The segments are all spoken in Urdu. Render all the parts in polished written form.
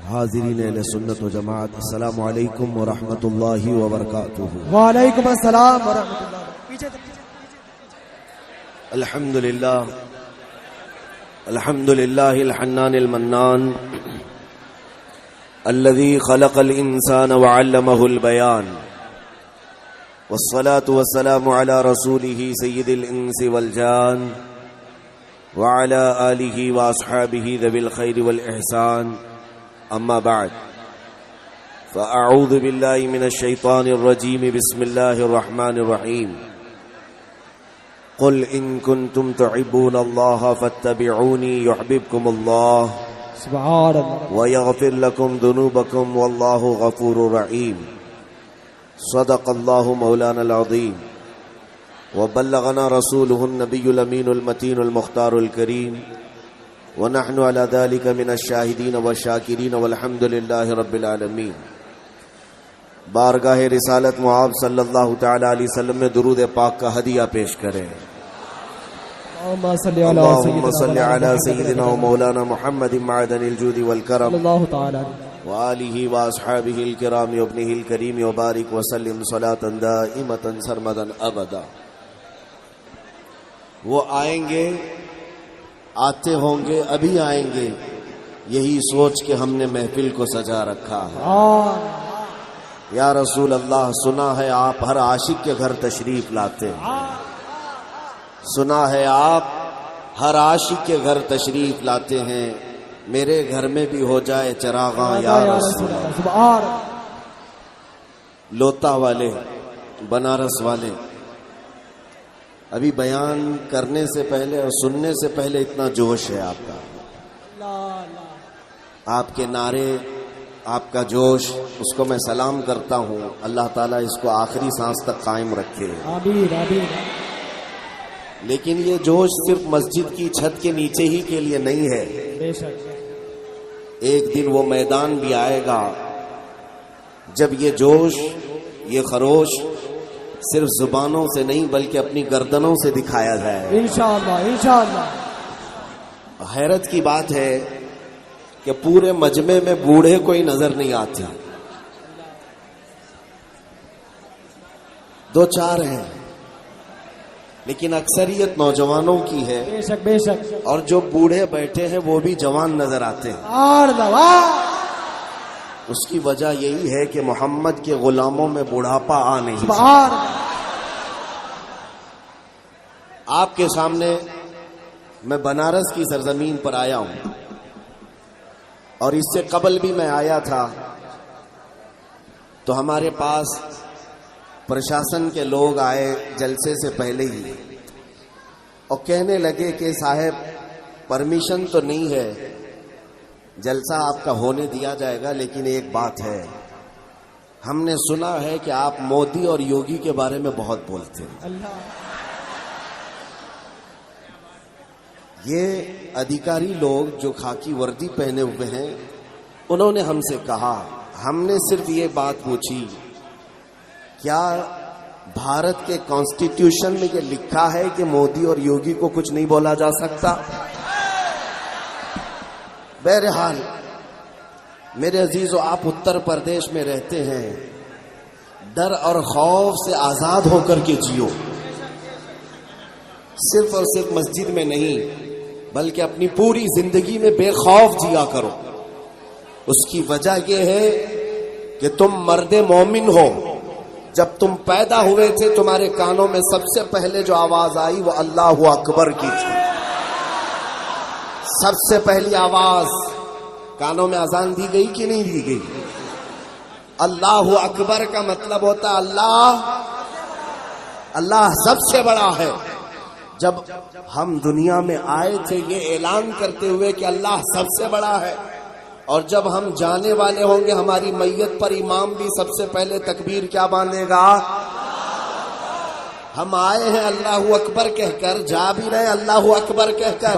حاضرین اہل سنت و جماعت، السلام علیکم ورحمۃ اللہ وبرکاتہ۔ وعلیکم السلام ورحمۃ اللہ۔ الحمد للہ الحنان المنان الذي خلق الانسان وعلمه البيان، والصلاة والسلام على رسوله سيد الانس والجان وعلى آله واصحابه ذوي الخير والاحسان، اما بعد فاعوذ بالله من الشيطان الرجيم، بسم الله الرحمن الرحيم، قل ان كنتم تحبون الله فاتبعوني يحببكم الله سبحان اللہ ويغفر لكم ذنوبكم والله غفور رحيم، صدق الله مولانا العظيم وبلغنا رسوله النبي الأمين المتين المختار الكريم، ونحن على ذلك من الشاهدين والشاكرين والحمد لله رب العالمين۔ بارگاہ رسالت معاب صلی اللہ تعالی علیہ وسلم میں درود پاک کا ہدیہ پیش کریں۔ اللهم صل على سيدنا ومولانا محمد معدن الجود والكرم وآله وأصحابه الكرام وابنه الكريم، وبارك وسلم صلاة دائمة سرمدا أبدا۔ وہ آئیں گے، آتے ہوں گے، ابھی آئیں گے، یہی سوچ کے ہم نے محفل کو سجا رکھا ہے۔ یا رسول اللہ، سنا ہے آپ ہر عاشق کے گھر تشریف لاتے ہیں، سنا ہے آپ ہر عاشق کے گھر تشریف لاتے ہیں، میرے گھر میں بھی ہو جائے چراغاں یا رسول اللہ۔ لوتا والے، بنارس والے، ابھی بیان کرنے سے پہلے اور سننے سے پہلے اتنا جوش ہے آپ کا، آپ کے نعرے، آپ کا جوش، اس کو میں سلام کرتا ہوں، اللہ تعالیٰ اس کو آخری سانس تک قائم رکھے۔ آمین آمین۔ لیکن یہ جوش صرف مسجد کی چھت کے نیچے ہی کے لیے نہیں ہے، بے شک ایک دن وہ میدان بھی آئے گا جب یہ جوش، یہ خروش صرف زبانوں سے نہیں بلکہ اپنی گردنوں سے دکھایا جائے۔ انشاءاللہ انشاءاللہ۔ حیرت کی بات ہے کہ پورے مجمع میں بوڑھے کوئی نظر نہیں آتے، دو چار ہیں، لیکن اکثریت نوجوانوں کی ہے، بے شک بے شک، اور جو بوڑھے بیٹھے ہیں وہ بھی جوان نظر آتے ہیں۔ اور دوا اس کی وجہ یہی ہے کہ محمد کے غلاموں میں بڑھاپا آ نہیں سکتا۔ سبحان آپ کے سامنے میں بنارس کی سرزمین پر آیا ہوں، اور اس سے قبل بھی میں آیا تھا تو ہمارے پاس پرشاسن کے لوگ آئے جلسے سے پہلے ہی، اور کہنے لگے کہ صاحب پرمیشن تو نہیں ہے، جلسہ آپ کا ہونے دیا جائے گا، لیکن ایک بات ہے، ہم نے سنا ہے کہ آپ مودی اور یوگی کے بارے میں بہت بولتے ہیں۔ اللہ، یہ ادھیکاری لوگ جو خاکی وردی پہنے ہوئے ہیں، انہوں نے ہم سے کہا، ہم نے صرف یہ بات پوچھی، کیا بھارت کے کانسٹیٹیوشن میں یہ لکھا ہے کہ مودی اور یوگی کو کچھ نہیں بولا جا سکتا؟ بہرحال میرے عزیزو، آپ اتر پردیش میں رہتے ہیں، ڈر اور خوف سے آزاد ہو کر کے جیو، صرف اور صرف مسجد میں نہیں بلکہ اپنی پوری زندگی میں بے خوف جیا کرو۔ اس کی وجہ یہ ہے کہ تم مرد مومن ہو، جب تم پیدا ہوئے تھے تمہارے کانوں میں سب سے پہلے جو آواز آئی وہ اللہ اکبر کی تھی، سب سے پہلی آواز کانوں میں اذان دی گئی کہ نہیں دی گئی؟ اللہ اکبر کا مطلب ہوتا ہے اللہ سب سے بڑا ہے۔ جب ہم دنیا میں آئے تھے یہ اعلان کرتے ہوئے کہ اللہ سب سے بڑا ہے، اور جب ہم جانے والے ہوں گے ہماری میت پر امام بھی سب سے پہلے تکبیر کیا باندھے گا؟ ہم آئے ہیں اللہ اکبر کہہ کر، جا بھی رہے اللہ اکبر کہہ کر،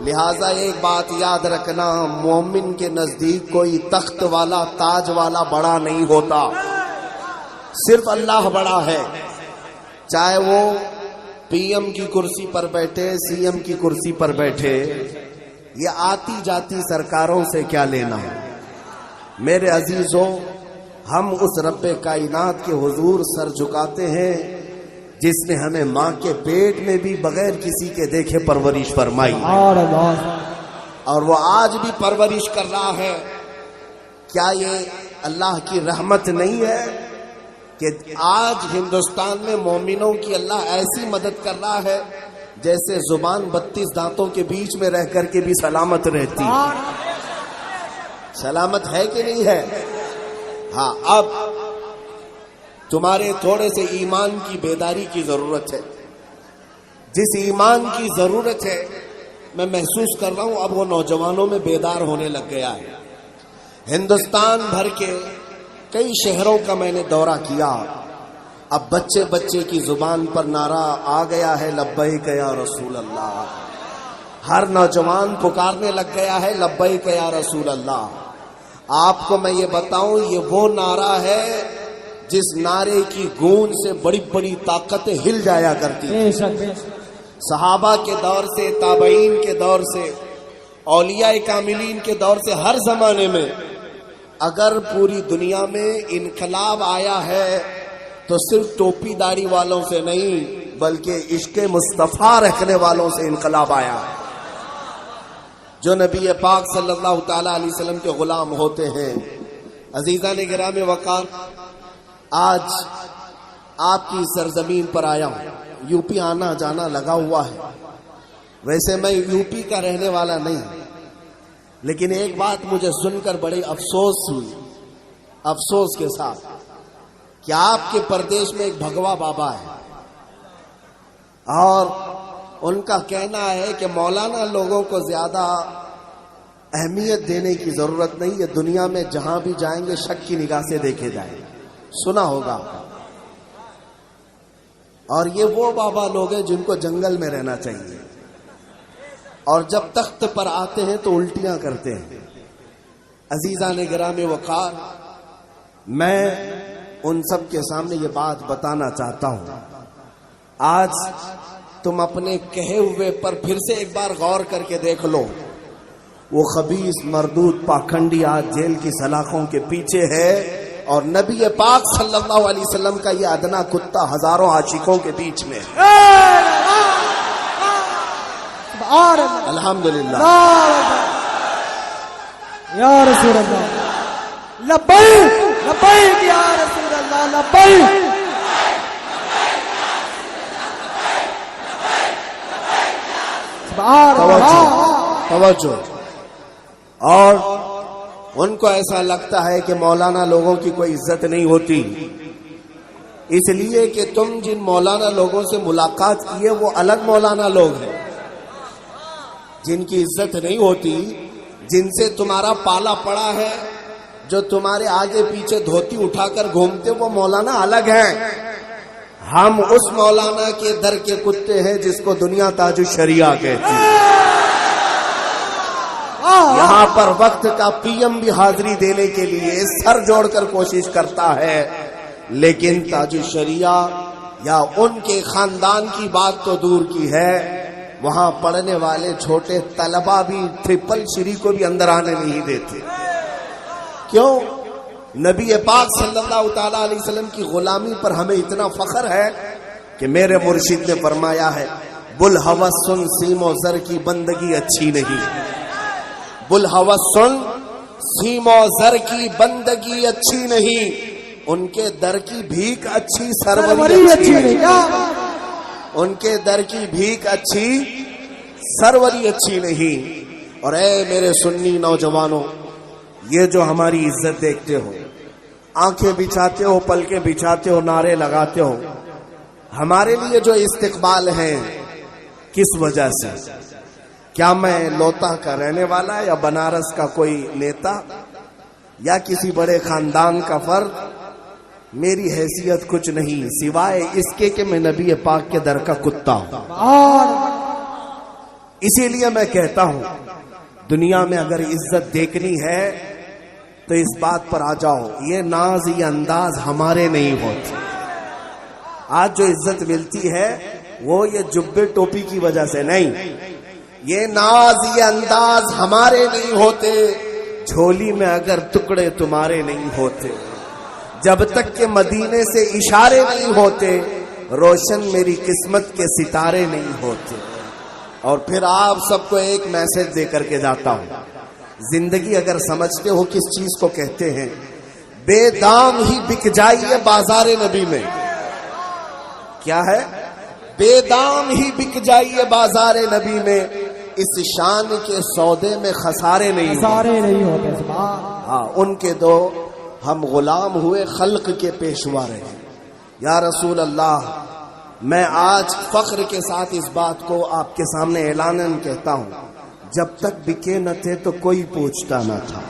لہٰذا ایک بات یاد رکھنا، مومن کے نزدیک کوئی تخت والا تاج والا بڑا نہیں ہوتا، صرف اللہ بڑا ہے، چاہے وہ پی ایم کی کرسی پر بیٹھے، سی ایم کی کرسی پر بیٹھے، یہ آتی جاتی سرکاروں سے کیا لینا ہے؟ میرے عزیزوں، ہم اس رب کائنات کے حضور سر جھکاتے ہیں جس نے ہمیں ماں کے پیٹ میں بھی بغیر کسی کے دیکھے پرورش فرمائی، اور وہ آج بھی پرورش کر رہا ہے۔ کیا یہ اللہ کی رحمت نہیں ہے کہ آج ہندوستان میں مومنوں کی اللہ ایسی مدد کر رہا ہے جیسے زبان 32 دانتوں کے بیچ میں رہ کر کے بھی سلامت رہتی ہے؟ سلامت ہے کہ نہیں ہے؟ ہاں، اب تمہارے تھوڑے سے ایمان کی بیداری کی ضرورت ہے۔ جس ایمان کی ضرورت ہے میں محسوس کر رہا ہوں اب وہ نوجوانوں میں بیدار ہونے لگ گیا ہے۔ ہندوستان بھر کے کئی شہروں کا میں نے دورہ کیا، اب بچے بچے کی زبان پر نعرہ آ گیا ہے لبیک یا رسول اللہ۔ ہر نوجوان پکارنے لگ گیا ہے لبیک یا رسول اللہ۔ آپ کو میں یہ بتاؤں، یہ وہ نعرہ ہے جس نعرے کی گونج سے بڑی بڑی طاقتیں ہل جایا کرتی ہیں۔ صحابہ کے دور سے، تابعین کے دور سے، اولیاء کاملین کے دور سے، ہر زمانے میں اگر پوری دنیا میں انقلاب آیا ہے تو صرف ٹوپی داڑھی والوں سے نہیں بلکہ عشق مصطفیٰ رکھنے والوں سے انقلاب آیا ہے۔ جو نبی پاک صلی اللہ تعالی علیہ وسلم کے غلام ہوتے ہیں۔ عزیزان گرام وقار، آج آپ کی سرزمین پر آیا ہوں، یو پی آنا جانا لگا ہوا ہے۔ ویسے میں یو پی کا رہنے والا نہیں، لیکن ایک بات مجھے سن کر بڑی افسوس ہوئی، افسوس کے ساتھ، کہ آپ کے پردیش میں ایک بھگوا بابا ہے اور ان کا کہنا ہے کہ مولانا لوگوں کو زیادہ اہمیت دینے کی ضرورت نہیں، یہ دنیا میں جہاں بھی جائیں گے شک کی نگاہ سے دیکھے جائیں گے، سنا ہوگا۔ اور یہ وہ بابا لوگ ہیں جن کو جنگل میں رہنا چاہیے، اور جب تخت پر آتے ہیں تو الٹیاں کرتے ہیں۔ عزیزان گرامی وقار، میں ان سب کے سامنے یہ بات بتانا چاہتا ہوں، آج تم اپنے کہے ہوئے پر پھر سے ایک بار غور کر کے دیکھ لو۔ وہ خبیث مردود پاکھنڈی آج جیل کی سلاخوں کے پیچھے ہے، اور نبی پاک صلی اللہ علیہ وسلم کا یہ ادنا کتا ہزاروں عاشقوں کے بیچ میں ہے۔ الحمدللہ یا رسول اللہ، لبیک لبیک یا رسول اللہ، لبیک۔ توجہ۔ اور ان کو ایسا لگتا ہے کہ مولانا لوگوں کی کوئی عزت نہیں ہوتی، اس لیے کہ تم جن مولانا لوگوں سے ملاقات کی ہے وہ الگ مولانا لوگ ہیں، جن کی عزت نہیں ہوتی، جن سے تمہارا پالا پڑا ہے، جو تمہارے آگے پیچھے دھوتی اٹھا کر گھومتے، وہ مولانا الگ ہیں۔ ہم اس مولانا کے در کے کتے ہیں جس کو دنیا تاج الشریعہ کہتی ہے۔ یہاں پر وقت کا پی ایم بھی حاضری دینے کے لیے سر جوڑ کر کوشش کرتا ہے، لیکن تاج الشریعہ یا ان کے خاندان کی بات تو دور کی ہے، وہاں پڑھنے والے چھوٹے طلبہ بھی ٹرپل شری کو بھی اندر آنے نہیں دیتے۔ کیوں؟ نبی پاک صلی اللہ تعالی علیہ وسلم کی غلامی پر ہمیں اتنا فخر ہے کہ میرے مرشد نے فرمایا ہے، بلحوث سن سیم و زر کی بندگی اچھی نہیں، بلحوث سن سیم و زر کی بندگی اچھی نہیں، ان کے در کی بھیک اچھی سروری اچھی نہیں، ان کے در کی بھیک اچھی سروری اچھی نہیں۔ اور اے میرے سنی نوجوانوں، یہ جو ہماری عزت دیکھتے ہو، آنکھیں بچھاتے ہو، پلکیں بچھاتے ہو، نعرے لگاتے ہو، ہمارے لیے جو استقبال ہے کس وجہ سے؟ کیا میں لوتا کا رہنے والا یا بنارس کا کوئی نیتا یا کسی بڑے خاندان کا فرد؟ میری حیثیت کچھ نہیں سوائے اس کے کہ میں نبی پاک کے در کا کتا ہوں۔ اسی لیے میں کہتا ہوں، دنیا میں اگر عزت دیکھنی ہے تو اس بات پر آ جاؤ، یہ ناز یہ انداز ہمارے نہیں ہوتے۔ آج جو عزت ملتی ہے وہ یہ جبے ٹوپی کی وجہ سے نہیں، یہ ناز یہ انداز ہمارے نہیں ہوتے۔ جھولی میں اگر ٹکڑے تمہارے نہیں ہوتے، جب تک کہ مدینے سے اشارے نہیں ہوتے، روشن میری قسمت کے ستارے نہیں ہوتے۔ اور پھر آپ سب کو ایک میسج دے کر کے جاتا ہوں، زندگی اگر سمجھتے ہو کس چیز کو کہتے ہیں، بے دام ہی بک جائیے بازار نبی میں۔ کیا ہے؟ بے دام ہی بک جائیے بازار نبی میں، اس شان کے سودے میں خسارے نہیں ہوتے۔ ہاں، ان کے دو ہم غلام ہوئے، خلق کے پیشوا رہے۔ یا رسول اللہ، میں آج فخر کے ساتھ اس بات کو آپ کے سامنے اعلاناً کہتا ہوں، جب تک بکے نہ تھے تو کوئی پوچھتا نہ تھا،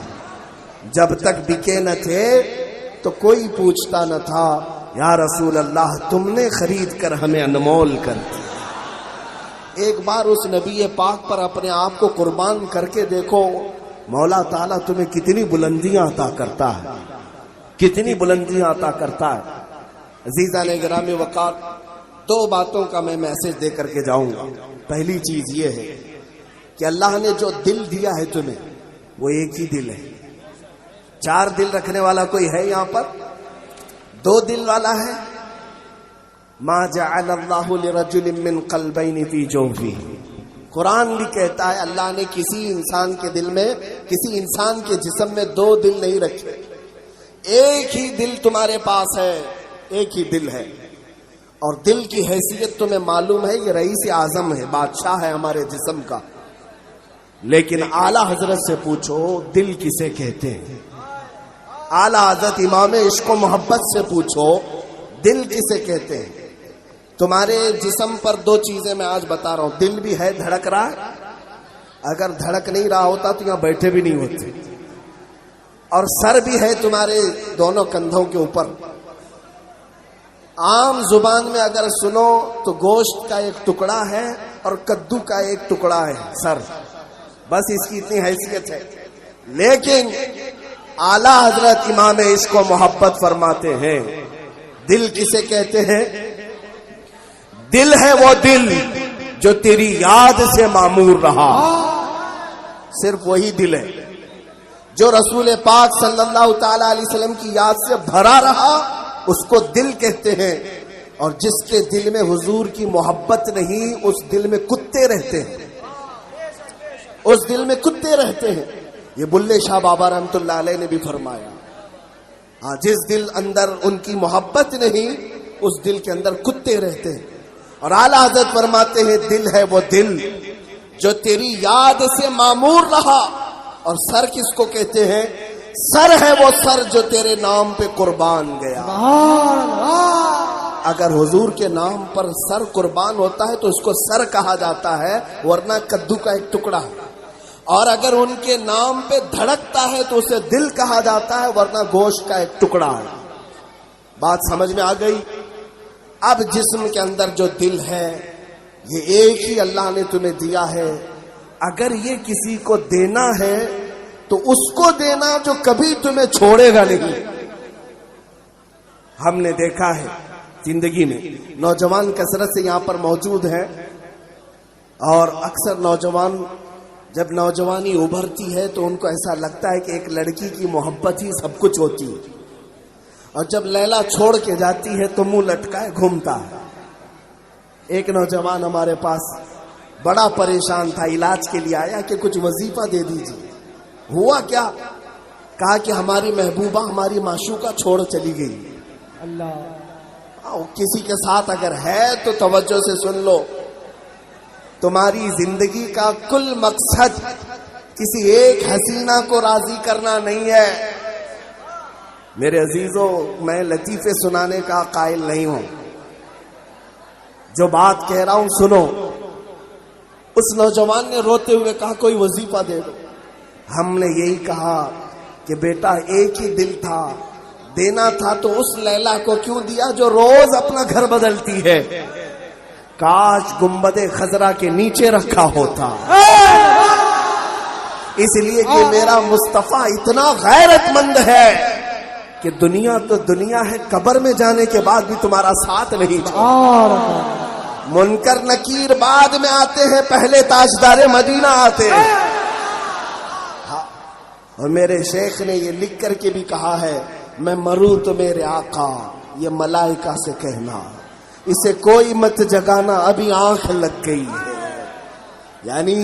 جب تک بکے نہ تھے تو کوئی پوچھتا نہ تھا۔ یا رسول اللہ، تم نے خرید کر ہمیں انمول کر دیا۔ ایک بار اس نبی پاک پر اپنے آپ کو قربان کر کے دیکھو، مولا تعالیٰ تمہیں کتنی بلندیاں عطا کرتا ہے، کتنی بلندیاں عطا کرتا ہے۔ عزیزان گرامی وقار، دو باتوں کا میں میسج دے کر کے جاؤں گا۔ پہلی چیز یہ ہے کہ اللہ نے جو دل دیا ہے تمہیں، وہ ایک ہی دل ہے۔ چار دل رکھنے والا کوئی ہے یہاں پر؟ دو دل والا ہے؟ ما جعل اللہ لرجل من قلبین فی جوفہ، قرآن بھی کہتا ہے اللہ نے کسی انسان کے دل میں، کسی انسان کے جسم میں دو دل نہیں رکھے، ایک ہی دل تمہارے پاس ہے، ایک ہی دل ہے۔ اور دل کی حیثیت تمہیں معلوم ہے، یہ رئیس اعظم ہے، بادشاہ ہے ہمارے جسم کا۔ لیکن اعلیٰ حضرت سے پوچھو دل کسے کہتے ہیں؟ اعلیٰ حضرت امام عشق و محبت سے پوچھو دل کسے کہتے ہیں؟ تمہارے جسم پر دو چیزیں میں آج بتا رہا ہوں، دل بھی ہے، دھڑک رہا ہے، اگر دھڑک نہیں رہا ہوتا تو یہاں بیٹھے بھی نہیں ہوتے، اور سر بھی ہے تمہارے دونوں کندھوں کے اوپر۔ عام زبان میں اگر سنو تو گوشت کا ایک ٹکڑا ہے اور کدو کا ایک ٹکڑا ہے سر، بس اس کی اتنی حیثیت ہے۔ لیکن اعلیٰ حضرت امام عشق و محبت فرماتے ہیں دل کسے کہتے ہیں؟ دل ہے وہ دل جو تیری یاد سے معمور رہا، صرف وہی دل ہے جو رسول پاک صلی اللہ تعالی علیہ وسلم کی یاد سے بھرا رہا، اس کو دل کہتے ہیں۔ اور جس کے دل میں حضور کی محبت نہیں، اس دل میں کتے رہتے ہیں، اس دل میں کتے رہتے ہیں۔ یہ بلے شاہ بابا رحمت اللہ علیہ نے بھی فرمایا، ہاں، جس دل اندر ان کی محبت نہیں، اس دل کے اندر کتے رہتے ہیں۔ اور اعلیٰ حضرت فرماتے ہیں دل ہے وہ دل جو تیری یاد سے معمور رہا۔ اور سر کس کو کہتے ہیں؟ سر ہے وہ سر جو تیرے نام پہ قربان گیا۔ اگر حضور کے نام پر سر قربان ہوتا ہے تو اس کو سر کہا جاتا ہے، ورنہ کدو کا ایک ٹکڑا ہے۔ اور اگر ان کے نام پہ دھڑکتا ہے تو اسے دل کہا جاتا ہے، ورنہ گوشت کا ایک ٹکڑا ہے۔ بات سمجھ میں آ گئی؟ اب جسم کے اندر جو دل ہے، یہ ایک ہی اللہ نے تمہیں دیا ہے۔ اگر یہ کسی کو دینا ہے تو اس کو دینا جو کبھی تمہیں چھوڑے گا نہیں۔ ہم نے دیکھا ہے زندگی میں نوجوان کثرت سے یہاں پر موجود ہیں، اور اکثر نوجوان جب نوجوانی ابھرتی ہے تو ان کو ایسا لگتا ہے کہ ایک لڑکی کی محبت ہی سب کچھ ہوتی ہے، اور جب لیلا چھوڑ کے جاتی ہے تو منہ لٹکائے گھومتا ہے۔ ایک نوجوان ہمارے پاس بڑا پریشان تھا، علاج کے لیے آیا کہ کچھ وظیفہ دے دیجیے۔ ہوا کیا؟ کہا کہ ہماری محبوبہ ہماری معشوقہ چھوڑ چلی گئی۔ اللہ، کسی کے ساتھ اگر ہے تو توجہ سے سن لو، تمہاری زندگی کا کل مقصد کسی ایک حسینہ کو راضی کرنا نہیں ہے۔ میرے عزیزوں، میں لطیفے سنانے کا قائل نہیں ہوں، جو بات کہہ رہا ہوں سنو۔ اس نوجوان نے روتے ہوئے کہا کوئی وظیفہ دے دو۔ ہم نے یہی کہا کہ بیٹا ایک ہی دل تھا، دینا تھا تو اس لیلا کو کیوں دیا جو روز اپنا گھر بدلتی ہے؟ کاش گنبد خضرا کے نیچے رکھا ہوتا، اس لیے کہ میرا مصطفیٰ اتنا غیرت مند ہے کہ دنیا تو دنیا ہے، قبر میں جانے کے بعد بھی تمہارا ساتھ نہیں چھوڑتا۔ منکر نکیر بعد میں آتے ہیں، پہلے تاجدار مدینہ آتے ہیں۔ اور میرے شیخ نے یہ لکھ کر کے بھی کہا ہے، میں مروں تو میرے آقا یہ ملائکہ سے کہنا، اسے کوئی مت جگانا ابھی آنکھ لگ گئی ہے۔ یعنی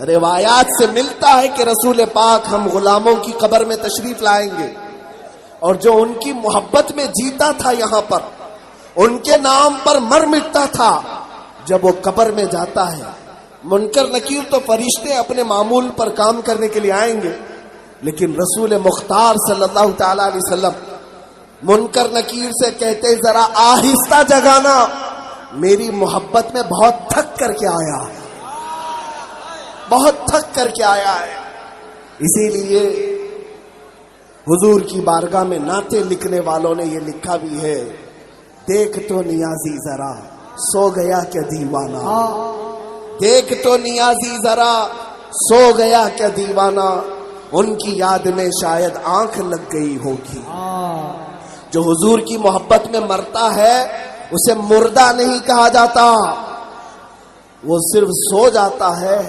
روایات سے ملتا ہے کہ رسول پاک ہم غلاموں کی قبر میں تشریف لائیں گے، اور جو ان کی محبت میں جیتا تھا یہاں پر، ان کے نام پر مر مٹتا تھا، جب وہ قبر میں جاتا ہے، منکر نکیر تو فرشتے اپنے معمول پر کام کرنے کے لیے آئیں گے، لیکن رسول مختار صلی اللہ تعالی علیہ وسلم منکر نکیر سے کہتے ذرا آہستہ جگانا، میری محبت میں بہت تھک کر کے آیا ہے، بہت تھک کر کے آیا ہے۔ اسی لیے حضور کی بارگاہ میں نعتیں لکھنے والوں نے یہ لکھا بھی ہے، دیکھ تو نیازی ذرا سو گیا کیا دیوانہ، دیکھ تو نیازی ذرا سو گیا کیا دیوانہ، ان کی یاد میں شاید آنکھ لگ گئی ہوگی۔ جو حضور کی محبت میں مرتا ہے اسے مردہ نہیں کہا جاتا، وہ صرف سو جاتا ہے۔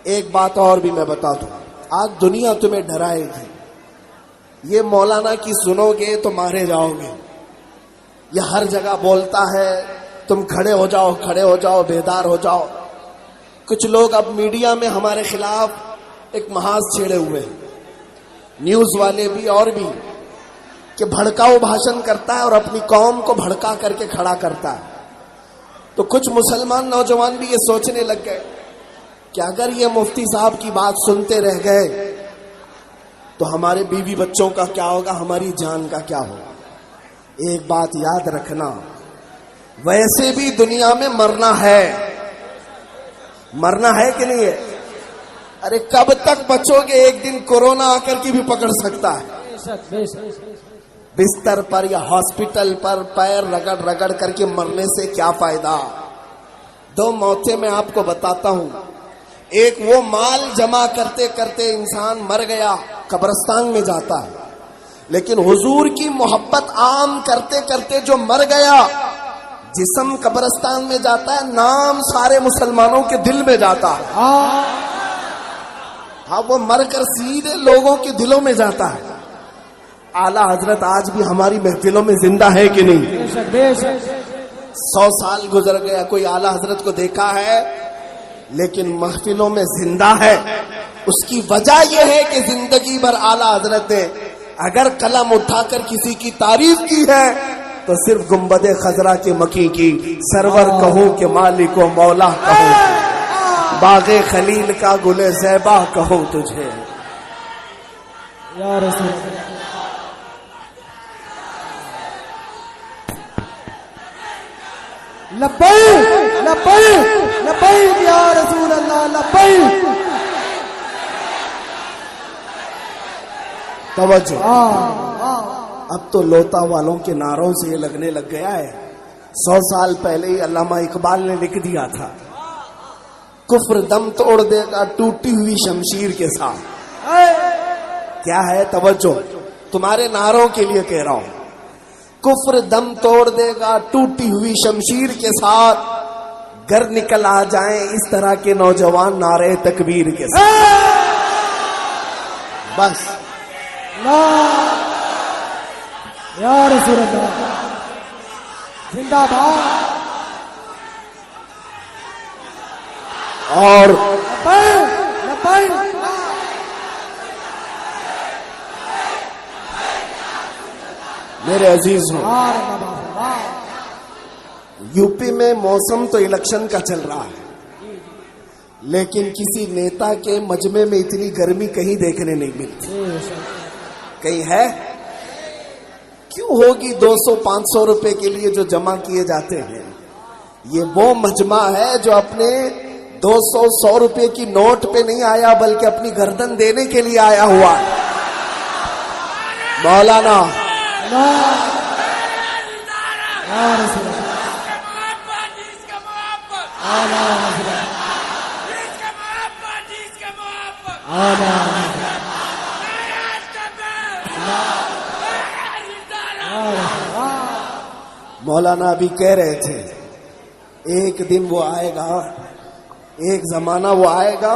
ایک بات اور بھی میں بتا دوں، آج دنیا تمہیں ڈرائے گی، یہ مولانا کی سنو گے تو مارے جاؤ گے، یہ ہر جگہ بولتا ہے تم کھڑے ہو جاؤ، کھڑے ہو جاؤ، بیدار ہو جاؤ۔ کچھ لوگ اب میڈیا میں ہمارے خلاف ایک محاذ چھیڑے ہوئے ہیں، نیوز والے بھی اور بھی، کہ بھڑکاؤ بھاشن کرتا ہے اور اپنی قوم کو بھڑکا کر کے کھڑا کرتا ہے۔ تو کچھ مسلمان نوجوان بھی یہ سوچنے لگ گئے کہ اگر یہ مفتی صاحب کی بات سنتے رہ گئے تو ہمارے بیوی بچوں کا کیا ہوگا، ہماری جان کا کیا ہوگا۔ ایک بات یاد رکھنا، ویسے بھی دنیا میں مرنا ہے، مرنا ہے کہ نہیں ہے؟ ارے کب تک بچو گے؟ ایک دن کورونا آ کر کے بھی پکڑ سکتا ہے۔ بستر پر یا ہاسپٹل پر پیر رگڑ رگڑ کر کے مرنے سے کیا فائدہ؟ دو موتیں میں آپ کو بتاتا ہوں۔ ایک وہ مال جمع کرتے کرتے انسان مر گیا، قبرستان میں جاتا ہے، لیکن حضور کی محبت عام کرتے کرتے جو مر گیا، جسم قبرستان میں جاتا ہے، نام سارے مسلمانوں کے دل میں جاتا ہے۔ ہاں وہ مر کر سیدھے لوگوں کے دلوں میں جاتا ہے۔ اعلیٰ حضرت آج بھی ہماری محفلوں میں زندہ ہے کہ نہیں؟ 100 سال گزر گیا، کوئی اعلیٰ حضرت کو دیکھا ہے؟ لیکن محفلوں میں زندہ ہے۔ اس کی وجہ یہ ہے کہ زندگی بھر اعلیٰ حضرت نے اگر قلم اٹھا کر کسی کی تعریف کی ہے تو صرف گنبد خضرا کے مکی کی، سرور کہوں کہ مالک و مولا کہوں، باغ خلیل کا گل زیبا کہوں تجھے۔ یا رسول اللہ، لبیک لبیک لبیک یا رسول اللہ، لبیک۔ توجہ، اب تو لوتا والوں کے نعروں سے یہ لگنے لگ گیا ہے۔ 100 سال پہلے ہی علامہ اقبال نے لکھ دیا تھا، کفر دم توڑ دے گا ٹوٹی ہوئی شمشیر کے ساتھ۔ کیا ہے؟ توجہ، تمہارے نعروں کے لیے کہہ رہا ہوں، کفر دم توڑ دے گا ٹوٹی ہوئی شمشیر کے ساتھ، گر نکل آ جائیں اس طرح کے نوجوان نعرے تکبیر کے ساتھ۔ بس یا رسول اللہ، زندہ باد۔ اور میرے عزیز ہوں، یو پی میں موسم تو الیکشن کا چل رہا ہے، لیکن کسی نیتا کے مجمع میں اتنی گرمی کہیں دیکھنے نہیں ملتی۔ کہیں ہے؟ کیوں ہوگی 200-500 روپے کے لیے جو جمع کیے جاتے ہیں؟ یہ وہ مجمع ہے جو اپنے 200-100 روپے کی نوٹ پہ نہیں آیا، بلکہ اپنی گردن دینے کے لیے آیا ہوا ہے۔ مولانا مولانا ابھی کہہ رہے تھے ایک دن وہ آئے گا، ایک زمانہ وہ آئے گا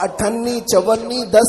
58, 54, 10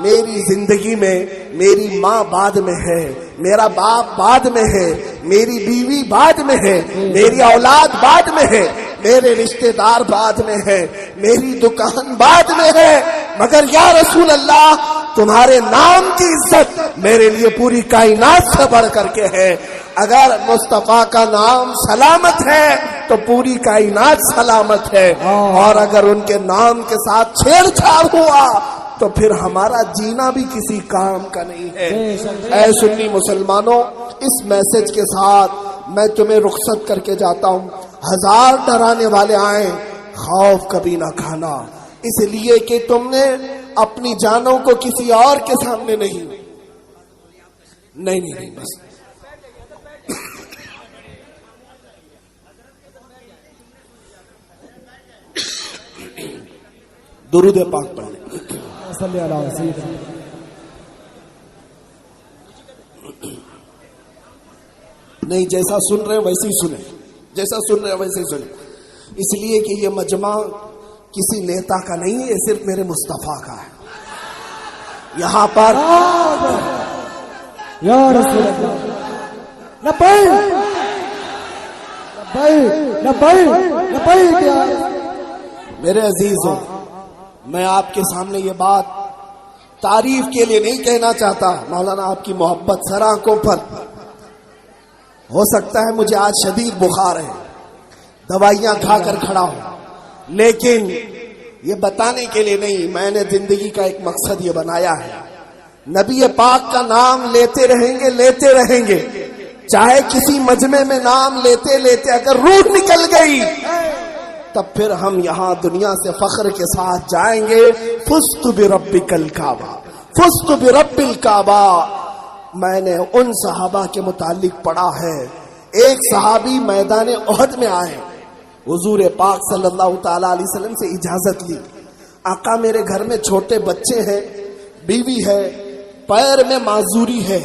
میری زندگی میں میری ماں بعد میں ہے، میرا باپ بعد میں ہے، میری بیوی بعد میں ہے، میری اولاد بعد میں ہے، میرے رشتہ دار بعد میں ہے، میری دکان بعد میں ہے، مگر یا رسول اللہ تمہارے نام کی عزت میرے لیے پوری کائنات سے بڑھ کر کے ہے۔ اگر مصطفیٰ کا نام سلامت ہے تو پوری کائنات سلامت ہے، اور اگر ان کے نام کے ساتھ چھیڑ چھاڑ ہوا تو پھر ہمارا جینا بھی کسی کام کا نہیں ہے۔ اے سنی مسلمانوں، اس میسج کے ساتھ میں تمہیں رخصت کر کے جاتا ہوں۔ ہزار ڈرانے والے آئیں، خوف کبھی نہ کھانا، اس لیے کہ تم نے اپنی جانوں کو کسی اور کے سامنے نہیں بس درود پاک پڑھ لیں۔ صلی اللہ علیہ وسلم۔ نہیں، جیسا سن رہے ویسے ہی سنیں، جیسا سن رہے ویسے ہی سنیں، اس لیے کہ یہ مجمع کسی نیتا کا نہیں ہے، یہ صرف میرے مصطفیٰ کا ہے۔ یہاں پر یا رسول اللہ، لبیک لبیک لبیک لبیک یا میرے عزیزوں، میں آپ کے سامنے یہ بات تعریف کے لیے نہیں کہنا چاہتا، مولانا آپ کی محبت سر آنکھوں پر، ہو سکتا ہے مجھے آج شدید بخار ہے، دوائیاں کھا کر کھڑا ہوں، لیکن یہ بتانے کے لیے نہیں، میں نے زندگی کا ایک مقصد یہ بنایا ہے، نبی پاک کا نام لیتے رہیں گے، چاہے کسی مجمع میں نام لیتے لیتے اگر روح نکل گئی تب پھر ہم یہاں دنیا سے فخر کے ساتھ جائیں گے۔ فزت بربک الکعبہ، فزت برب الکعبہ۔ میں نے ان صحابہ کے متعلق پڑھا ہے، ایک صحابی میدان احد میں آئے، حضور پاک صلی اللہ تعالی علیہ وسلم سے اجازت لی، آقا میرے گھر میں چھوٹے بچے ہیں، بیوی ہے، پیر میں معذوری ہے،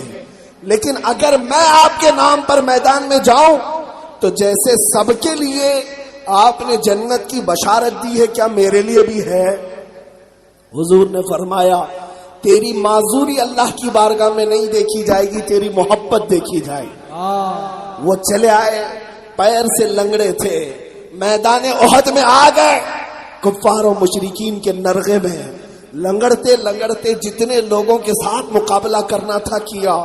لیکن اگر میں آپ کے نام پر میدان میں جاؤں تو جیسے سب کے لیے آپ نے جنت کی بشارت دی ہے، کیا میرے لیے بھی ہے؟ حضور نے فرمایا تیری معذوری اللہ کی بارگاہ میں نہیں دیکھی جائے گی، تیری محبت دیکھی جائے گی۔ وہ چلے آئے، پیر سے لنگڑے تھے، میدان احد میں آ گئے، کفار و مشرکین کے نرغے میں لنگڑتے لنگڑتے جتنے لوگوں کے ساتھ مقابلہ کرنا تھا کیا،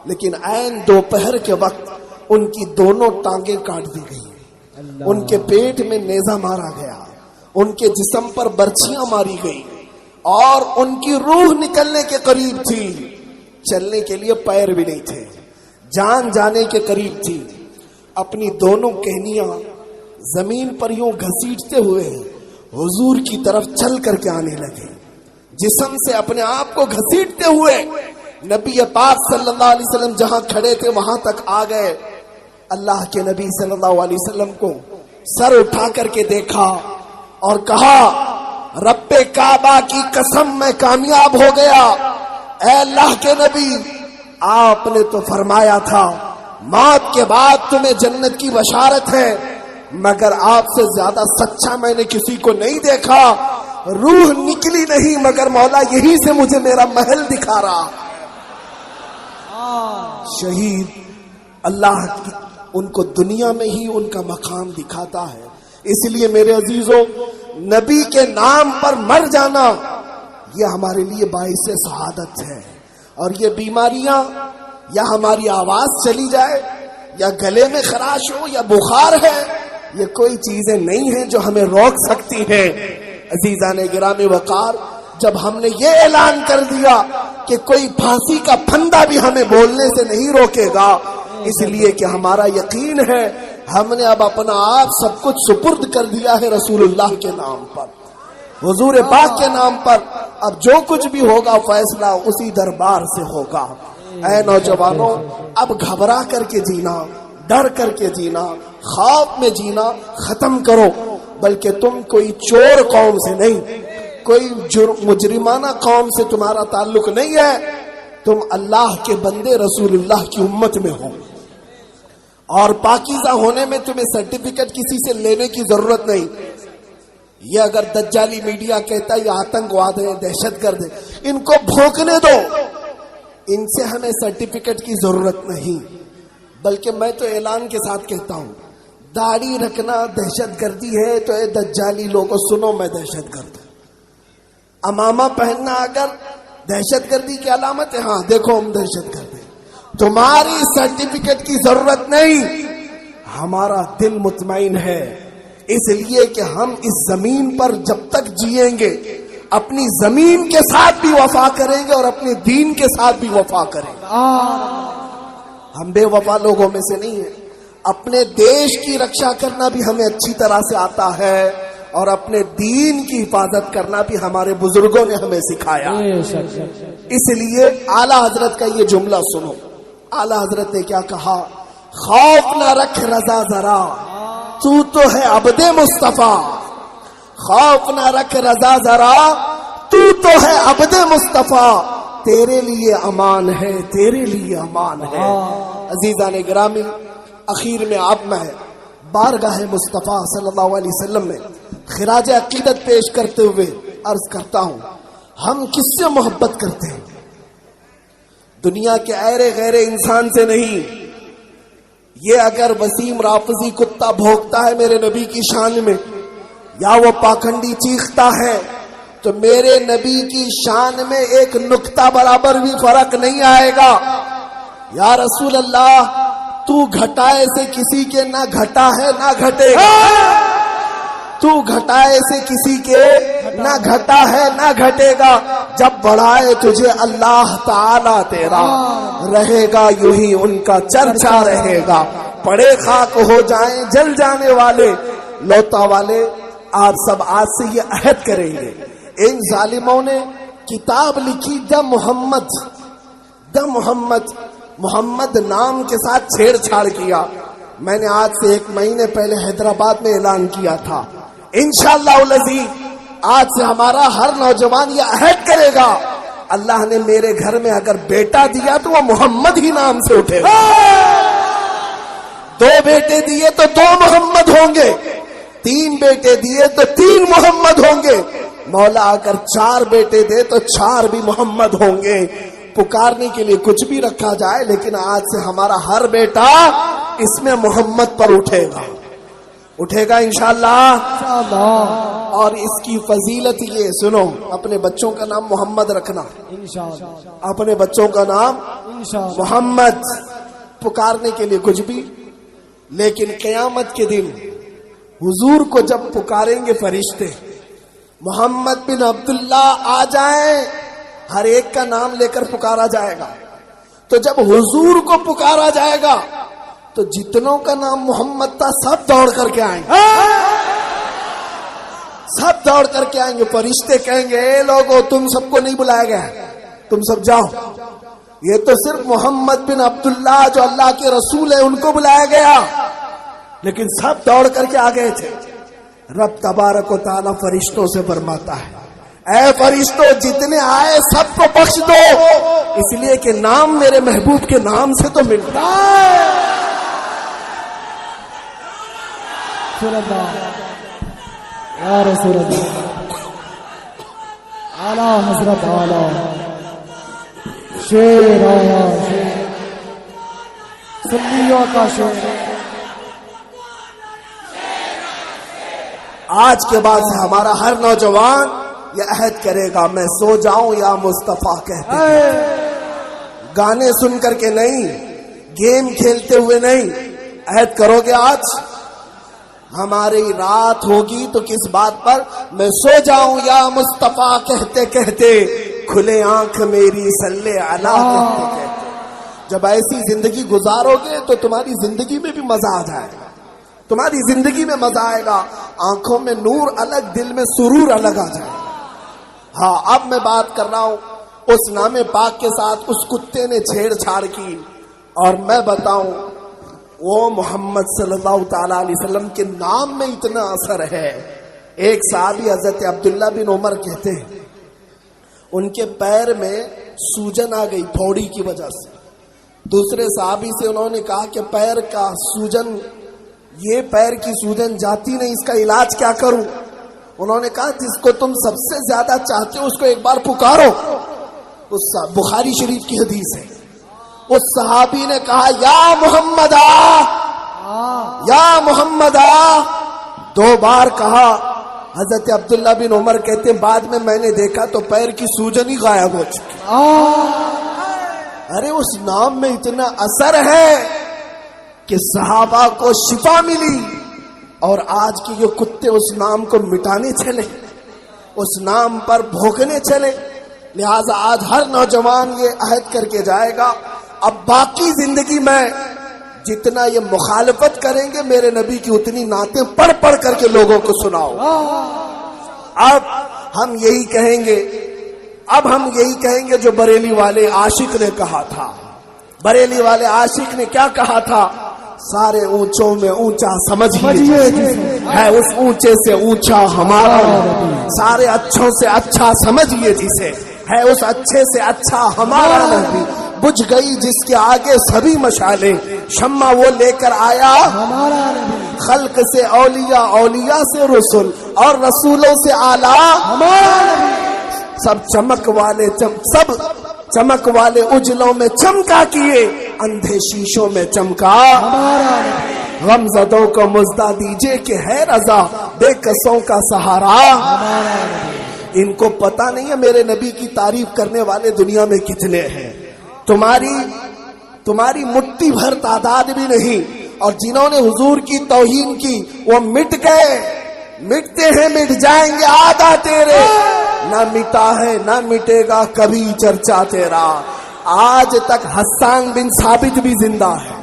لیکن عین دوپہر کے وقت ان کی دونوں ٹانگیں کاٹ دی گئی، ان کے پیٹ میں نیزہ مارا گیا، ان کے جسم پر برچھیاں ماری گئی، اور ان کی روح نکلنے کے قریب تھی، چلنے کے لیے پیر بھی نہیں تھے، جان جانے کے قریب تھی۔ اپنی دونوں کہنیاں زمین پر یوں گھسیٹتے ہوئے حضور کی طرف چل کر کے آنے لگے، جسم سے اپنے آپ کو گھسیٹتے ہوئے نبی پاک صلی اللہ علیہ وسلم جہاں کھڑے تھے وہاں تک آ گئے۔ اللہ کے نبی صلی اللہ علیہ وسلم کو سر اٹھا کر کے دیکھا اور کہا رب کعبہ کی قسم میں کامیاب ہو گیا۔ اے اللہ کے نبی، آپ نے تو فرمایا تھا موت کے بعد تمہیں جنت کی بشارت ہے، مگر آپ سے زیادہ سچا میں نے کسی کو نہیں دیکھا، روح نکلی نہیں مگر مولا یہیں سے مجھے میرا محل دکھا رہا۔ شہید اللہ کی ان کو دنیا میں ہی ان کا مقام دکھاتا ہے۔ اس لیے میرے عزیزوں، نبی کے نام پر مر جانا یہ ہمارے لیے باعث سعادت ہے، اور یہ بیماریاں یا ہماری آواز چلی جائے یا گلے میں خراش ہو یا بخار ہے، یہ کوئی چیزیں نہیں ہیں جو ہمیں روک سکتی ہیں۔ عزیزان گرامی وقار، جب ہم نے یہ اعلان کر دیا کہ کوئی پھانسی کا پھندا بھی ہمیں بولنے سے نہیں روکے گا، اس لیے کہ ہمارا یقین ہے ہم نے اب اپنا آپ سب کچھ سپرد کر دیا ہے رسول اللہ کے نام پر، حضور پاک کے نام پر۔ اب جو کچھ بھی ہوگا فیصلہ اسی دربار سے ہوگا۔ اے نوجوانوں، اب گھبرا کر کے جینا، ڈر کر کے جینا، خوف میں جینا ختم کرو، بلکہ تم کوئی چور قوم سے نہیں، کوئی مجرمانہ قوم سے تمہارا تعلق نہیں ہے، تم اللہ کے بندے رسول اللہ کی امت میں ہو، اور پاکیزہ ہونے میں تمہیں سرٹیفکیٹ کسی سے لینے کی ضرورت نہیں۔ یہ اگر دجالی میڈیا کہتا ہے یہ آتنکواد ہے، دہشت گرد ہے، ان کو پھونکنے دو. ان سے ہمیں سرٹیفکیٹ کی ضرورت نہیں، بلکہ میں تو اعلان کے ساتھ کہتا ہوں، داڑھی رکھنا دہشت گردی ہے تو اے دجالی لوگوں سنو، میں دہشت گرد ہوں. امامہ پہننا اگر دہشت گردی کی علامت ہے، ہاں دیکھو ہم دہشت گرد ہیں. تمہاری سرٹیفکیٹ کی ضرورت نہیں، ہمارا دل مطمئن ہے، اس لیے کہ ہم اس زمین پر جب تک جیئیں گے اپنی زمین کے ساتھ بھی وفا کریں گے اور اپنے دین کے ساتھ بھی وفا کریں گے. ہم بے وفا لوگوں میں سے نہیں ہیں. اپنے دیش کی رکشا کرنا بھی ہمیں اچھی طرح سے آتا ہے اور اپنے دین کی حفاظت کرنا بھی ہمارے بزرگوں نے ہمیں سکھایا. اس لیے اعلیٰ حضرت کا یہ جملہ سنو. اعلیٰ حضرت نے کیا کہا؟ خوف نہ رکھ رضا ذرا، تو ہے عبد مصطفیٰ. خوف نہ رکھ رضا ذرا، تو ہے عبد مصطفیٰ. تیرے لیے امان ہے، تیرے لیے امان ہے. عزیزان گرامی، اخیر میں اب میں بارگاہ مصطفیٰ صلی اللہ علیہ وسلم میں خراج عقیدت پیش کرتے ہوئے عرض کرتا ہوں، ہم کس سے محبت کرتے ہیں؟ دنیا کے ایرے غیرے انسان سے نہیں. یہ اگر وسیم رافضی کتا بھونکتا ہے میرے نبی کی شان میں، یا وہ پاکھنڈی چیختا ہے، تو میرے نبی کی شان میں ایک نقطہ برابر بھی فرق نہیں آئے گا. یا رسول اللہ، تو گھٹائے سے کسی کے نہ گھٹا ہے نہ گھٹے گا. تو گھٹائے سے کسی کے نہ گھٹا ہے نہ گھٹے گا. جب بڑھائے تجھے اللہ تعالی تیرا، رہے گا یوں ہی ان کا چرچا رہے گا. پڑے خاک ہو جائیں جل جانے والے لوتا والے، آپ سب آج سے یہ عہد کریں گے. ان ظالموں نے کتاب لکھی دا محمد، دا محمد، محمد نام کے ساتھ چھیڑ چھاڑ کیا. میں نے آج سے 1 مہینے پہلے حیدرآباد میں اعلان کیا تھا، انشاءاللہ العزیز آج سے ہمارا ہر نوجوان یہ عہد کرے گا، اللہ نے میرے گھر میں اگر بیٹا دیا تو وہ محمد ہی نام سے اٹھے گا. 2 بیٹے دیے تو 2 محمد ہوں گے، 3 بیٹے دیے تو 3 محمد ہوں گے. مولا اگر 4 بیٹے دے تو 4 بھی محمد ہوں گے. پکارنے کے لیے کچھ بھی رکھا جائے، لیکن آج سے ہمارا ہر بیٹا اس میں محمد پر اٹھے گا، اٹھے گا انشاءاللہ. اور اس کی فضیلت یہ سنو، اپنے بچوں کا نام محمد رکھنا، اپنے بچوں کا نام محمد. پکارنے کے لیے کچھ بھی، لیکن قیامت کے دن حضور کو جب پکاریں گے فرشتے، محمد بن عبداللہ آ جائیں، ہر ایک کا نام لے کر پکارا جائے گا. تو جب حضور کو پکارا جائے گا تو جتنوں کا نام محمد تھا سب دوڑ کر کے آئیں گے، سب دوڑ کر کے آئیں گے. فرشتے کہیں گے، اے لوگوں تم سب کو نہیں بلایا گیا، تم سب جاؤ. یہ تو صرف محمد بن عبداللہ جو اللہ کے رسول ہے ان کو بلایا گیا، لیکن سب دوڑ کر کے آ گئے تھے. رب تبارک و تعالی فرشتوں سے فرماتا ہے، اے فرشتوں جتنے آئے سب کو بخش دو، اس لیے کہ نام میرے محبوب کے نام سے تو ملتا ہے. یا رسول اللہ، اعلیٰ حضرت اعلیٰ شیر آیا، سنیوں کا شیر. آج کے بعد سے ہمارا ہر نوجوان یہ عہد کرے گا، میں سو جاؤں یا مصطفیٰ کہتے ہیں. گانے سن کر کے نہیں، گیم کھیلتے ہوئے نہیں. عہد کرو گے آج؟ ہماری رات ہوگی تو کس بات پر؟ میں سو جاؤں یا مصطفیٰ کہتے کہتے، کھلے آنکھ میری صلی علی کہتے کہتے. جب ایسی زندگی گزارو گے تو تمہاری زندگی میں بھی مزہ آ جائے گا، تمہاری زندگی میں مزہ آئے گا. آنکھوں میں نور الگ، دل میں سرور الگ آ جائے گا. ہاں، اب میں بات کر رہا ہوں اس نام پاک کے ساتھ اس کتے نے چھیڑ چھاڑ کی. اور میں بتاؤں، وہ محمد صلی اللہ تعالی علیہ وسلم کے نام میں اتنا اثر ہے. ایک صحابی حضرت عبداللہ بن عمر کہتے ہیں، ان کے پیر میں سوجن آ گئی پھوڑی کی وجہ سے. دوسرے صحابی سے انہوں نے کہا کہ پیر کا سوجن، یہ پیر کی سوجن جاتی نہیں، اس کا علاج کیا کروں؟ انہوں نے کہا جس کو تم سب سے زیادہ چاہتے ہو اس کو ایک بار پکارو. اس بخاری شریف کی حدیث ہے، اس صحابی نے کہا یا محمد یا محمد، 2 بار کہا۔ حضرت عبداللہ بن عمر کہتے ہیں بعد میں نے دیکھا تو پیر کی سوجن ہی غائب ہو چکی۔ ارے اس نام میں اتنا اثر ہے کہ صحابہ کو شفا ملی، اور آج کے یہ کتے اس نام کو مٹانے چلے، اس نام پر بھوکنے چلے۔ لہذا آج ہر نوجوان یہ عہد کر کے جائے گا، اب باقی زندگی میں جتنا یہ مخالفت کریں گے میرے نبی کی اتنی نعتیں پڑھ پڑھ کر کے لوگوں کو سناؤ۔ اب ہم یہی کہیں گے جو بریلی والے عاشق نے کہا تھا۔ بریلی والے عاشق نے کیا کہا تھا؟ سارے اونچوں میں اونچا سمجھیے ہے اس اونچے سے اونچا ہمارا، سارے اچھوں سے اچھا سمجھیے جسے ہے اس اچھے سے اچھا ہمارا نبی۔ بجھ گئی جس کے آگے سبھی مشالیں، شمع وہ لے کر آیا ہمارا نبی۔ خلق سے اولیاء، اولیاء سے رسول، اور رسولوں سے اعلیٰ ہمارا نبی۔ سب چمک والے اجلوں میں چمکا کیے، اندھے شیشوں میں چمکا ہمارا نبی۔ غمزدوں کو مزدہ دیجئے کہ ہے رضا، بے کسوں کا سہارا ہمارا نبی۔ ان کو پتا نہیں ہے میرے نبی کی تعریف کرنے والے دنیا میں کتنے ہیں، تمہاری مٹھی بھر تعداد بھی نہیں، اور جنہوں نے حضور کی توہین کی وہ مٹ گئے، مٹتے ہیں، مٹ جائیں گے آدھا تیرے، نہ مٹا ہے نہ مٹے گا کبھی چرچا تیرا۔ آج تک حسان بن ثابت بھی زندہ ہے،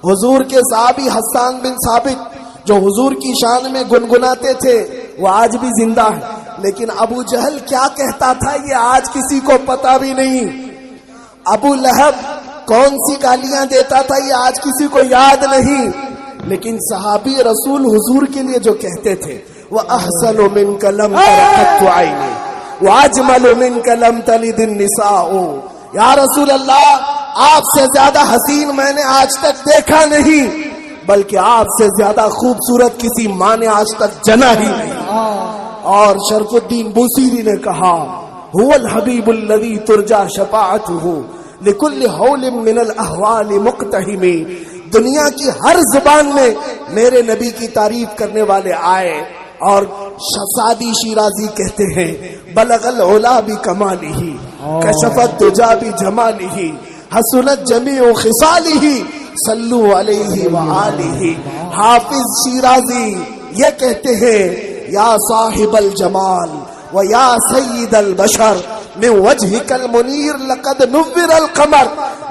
حضور کے صحابی حسان بن ثابت جو حضور کی شان میں گنگناتے تھے وہ آج بھی زندہ ہے، لیکن ابو جہل کیا کہتا تھا یہ آج کسی کو پتا بھی نہیں۔ ابو لہب کون سی گالیاں دیتا تھا یہ آج کسی کو یاد نہیں، لیکن صحابی رسول حضور کے لیے جو کہتے تھے وَأَحْسَنُ مِنْكَ لَمْ تَرَ قَطُّ عَيْنِي وَأَجْمَلُ مِنْكَ لَمْ تَلِدِ النِّسَاءُ، یا رسول اللہ آپ سے زیادہ حسین میں نے آج تک دیکھا نہیں، بلکہ آپ سے زیادہ خوبصورت کسی ماں نے آج تک جنا ہی نہیں۔ اور شرف الدین بوسیری نے کہا هو الحبیب الذی ترجا شفاعته لکل حول من الاحوال مقتحم، دنیا کی ہر زبان میں میرے نبی کی تعریف کرنے والے آئے، اور سعدی شیرازی کہتے ہیں بلغ العلا بکمالہ کشف الدجا بجمالہ حسنت جمیع خصالہ صلو علیہ وآلہ۔ حافظ شیرازی یہ کہتے ہیں یا صاحب الجمال وَيَا سَيِّدَ الْبَشَرِ مِنْ وَجْهِكَ الْمُنِيرِ لَقَدْ نُوِّرَ الْقَمَرِ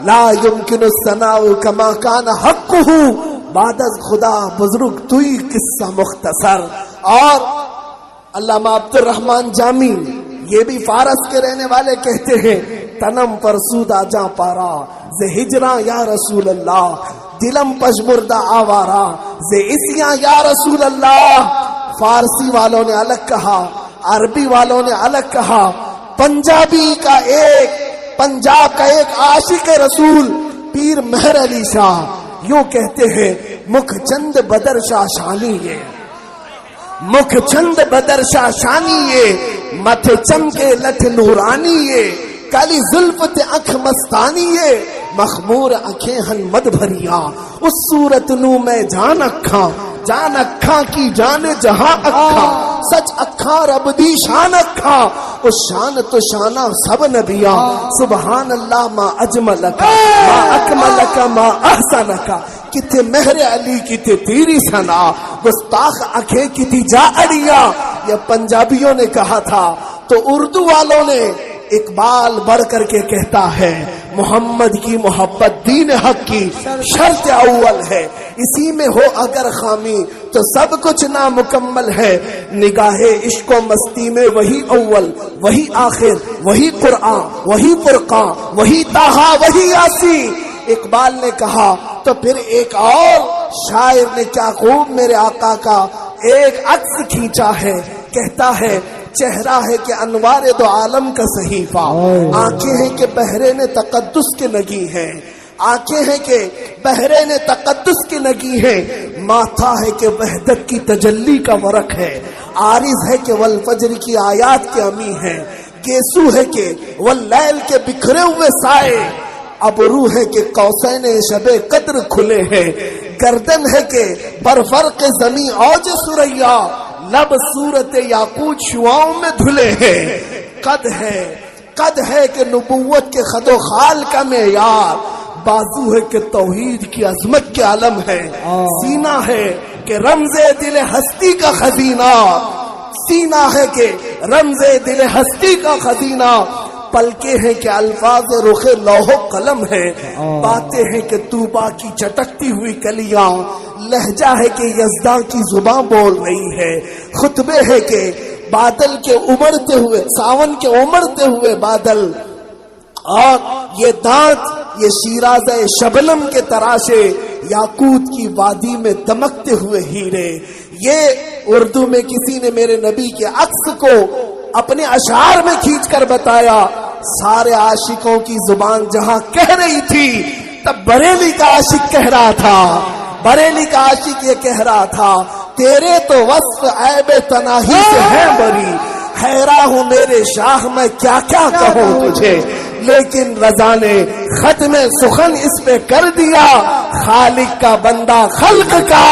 لَا يُمْكِنُ الثَّنَاءُ كَمَا كَانَ حَقُّهُ بعد از خدا بزرگ توئی قصہ مختصر۔ اور علامہ عبد الرحمن جامی یہ بھی فارس کے رہنے والے کہتے ہیں تنم فرسودہ جاں پارا زِ ہجراں یا رسول اللہ، دلم پشمردہ آوارا زِ اسیاں یا رسول اللہ۔ فارسی والوں نے الگ کہا، عربی والوں نے الگ کہا، پنجاب کا ایک عاشق رسول پیر مہر علی شاہ یوں کہتے ہیں مکھ چند بدر شاہ شانی یہ، مکھ چند بدر شاہ شانی یہ، متھے چمکے لٹھ نورانی یہ، کالی زلف تے اکھ مستانی یہ، مخمور اکھیں ہن مد بھریاں، اس صورت نو میں جان اکھاں کی جان جہاں اکھاں، سچ اکھاں رب دی شان اکھاں، اس شان تو شانہ سب نبیاں، سبحان اللہ ما اجملکا ما اکملکا ما احسنکا، کتے مہر علی کتے تیری سنا، گستاخ اکھے کتی جا اڑیا۔ یہ پنجابیوں نے کہا تھا، تو اردو والوں نے اقبال بڑھ کر کے کہتا ہے محمد کی محبت دین حق کی شرط اول ہے، اسی میں ہو اگر خامی تو سب کچھ نامکمل ہے، نگاہ عشق و مستی میں وہی اول وہی آخر وہی قرآن وہی فرقان وہی طٰہٰ وہی یاسین۔ اقبال نے کہا تو پھر ایک اور شاعر نے کیا خوب میرے آقا کا ایک عکس کھینچا ہے، کہتا ہے چہرہ ہے کہ انوار دو عالم کا صحیفہ، آنکھیں ہیں کہ بحرین تقدس کے نگی ہیں، آنکھیں ہیں کہ بحرین تقدس کی نگی ہے، ماتھا ہے کہ وحدت کی تجلی کا ورق ہے، عارض ہے کہ والفجر کی آیات کے امی ہے، گیسو ہے کہ واللیل کے بکھرے ہوئے سائے، ابرو ہے کہ قوسین شب قدر کھلے ہیں، گردن ہے کہ برفرق زمین اوج سریا، لب صورت یاقوت شعاؤں میں دھلے ہیں، قد ہے کہ نبوت کے خد و خال کا معیار، بازو ہے کہ توحید کی عظمت کے علم ہے، سینہ ہے کہ رمز دل ہستی کا خزینہ، سینہ ہے کہ رمز دل ہستی کا خزینہ، پلکیں ہیں کہ الفاظ رخ لوح و قلم ہے، باتیں ہیں کہ طوبا کی چٹکتی ہوئی کلیاں، لہجہ ہے کہ یزداں کی زباں بول رہی ہے، خطبے ہے کہ بادل کے امڑتے ہوئے، ساون کے امڑتے ہوئے بادل، اور یہ دانت یہ شیرازہ شبنم کے تراشے، یاقوت کی وادی میں دمکتے ہوئے ہیرے۔ یہ اردو میں کسی نے میرے نبی کے عکس کو اپنے اشعار میں کھینچ کر بتایا، سارے عاشقوں کی زبان جہاں کہہ رہی تھی، تب بریلی کا عاشق کہہ رہا تھا، بریلی کا عاشق یہ کہہ رہا تھا، تیرے تو وصف عیب تناہی سے ہے بری، حیران ہوں میرے شاہ میں کیا کیا کہوں تجھے، لیکن رضا نے ختم سخن اس پہ کر دیا، خالق کا بندہ خلق کا،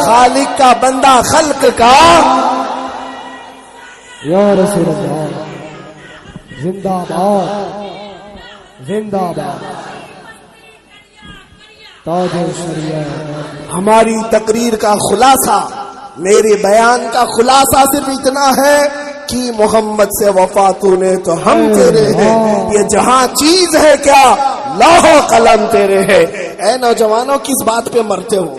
خالق کا بندہ خلق کا، یا رسول اللہ زندہ باد، زندہ باد، تاج شریعت۔ ہماری تقریر کا خلاصہ، میرے بیان کا خلاصہ صرف اتنا ہے کہ محمد سے وفا تو نے تو ہم تیرے ہیں، یہ جہاں چیز ہے کیا لوح و قلم تیرے ہے۔ اے نوجوانوں کس بات پہ مرتے ہو،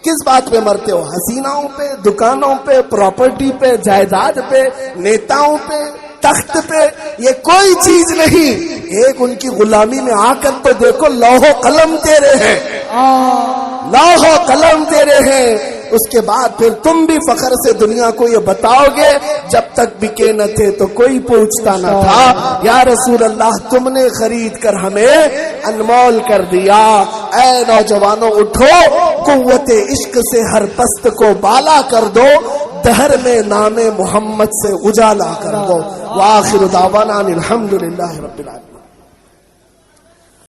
کس بات پہ مرتے ہو؟ حسیناؤں پہ، دکانوں پہ، پراپرٹی پہ، جائیداد پہ، نیتاؤں پہ، تخت پہ؟ یہ کوئی چیز نہیں، ایک ان کی غلامی میں آ کر تو دیکھو، لوح و قلم تیرے ہیں، لوح و قلم تیرے ہیں۔ اس کے بعد پھر تم بھی فخر سے دنیا کو یہ بتاؤ گے، جب تک بکے نہ تھے تو کوئی پوچھتا نہ تھا، یا رسول اللہ تم نے خرید کر ہمیں انمول کر دیا۔ اے نوجوانوں اٹھو، قوت عشق سے ہر پست کو بالا کر دو، دہر میں نام محمد سے اجالا کر دو۔ وآخر دعوانا الحمدللہ رب العالمین۔